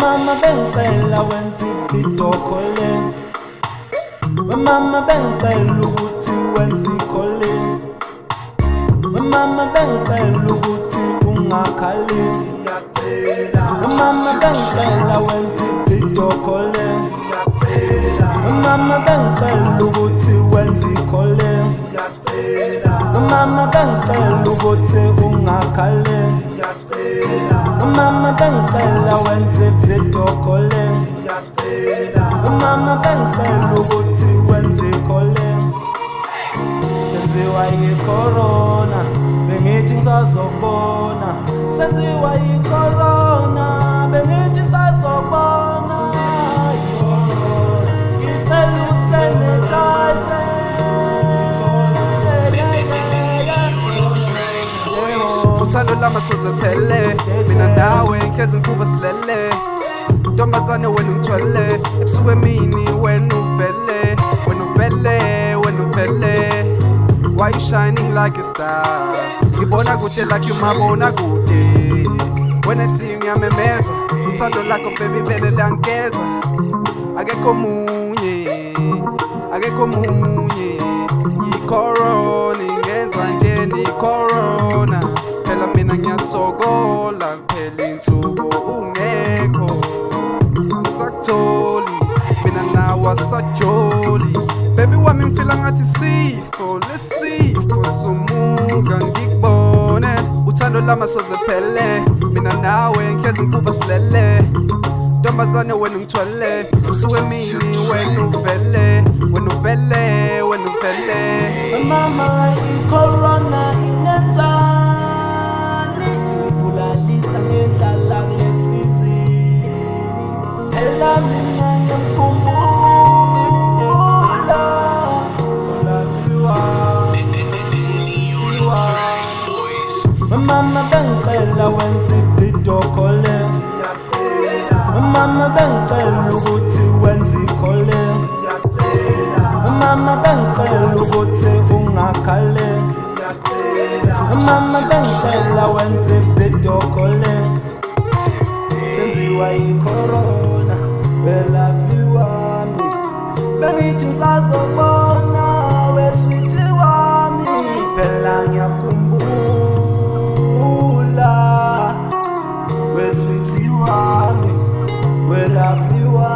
Mama bengicela wenza ividiyo calling. Mama bengicela ukuthi wenza i-calling. Mama bengicela ukuthi ungakhali. Mama bengicela wenza ividiyo calling. Mama bengicela ukuthi wenza i-calling. Mama bengicela ukuthi ungakhali. Mama bengicela wenza ividiyo calling. Mama bengicela ukuthi wenza i-calling. Senziwa yi-corona, bengithi ngisazobona. Senziwa yi-corona, bengithi ngisazobona. Ngicela usanitize. Uthando lami asoze liphele, mina nawe ngeze ngikuba silele. Ntombazane wena ungithwele, ebusuku emini wena uvele. Why you shining like a star? Ngibona kude like umabona kude. When I see you ngiyamemeza, uthando lakho baby vele liyangigeza. Akekho munye, yi-corona ingenza nje ni-corona. Phela mina ngiyasokola, kuphela insuku ungekho. Angisakutholi, mina nawe asajoli. Baby wami ngifila ngathi sifo, lesifo sumuka ngikubone. Uthando lami asoze liphele, mina nawe ngeze ngikuba silele. Ntombazane wena ungithwele, ebusuku emini wena uvele. Mama i-corona inenzani, ibulalisa ngendlala kulesizini. Phela mina ngiyamkhumbula ulaviwa. Mama bengicela wenza ividiyo calling. Mama bengicela ukuthi wenza i-calling. Mama bengicela ukuthi ungakhali. Mama bengicela wenza ividiyo calling. Senziwa yi-corona, welaviwa mi. Bengithi ngisazobona wesweethi wami. Phela ngiyakhumbula wesweethi wami, welaviwa.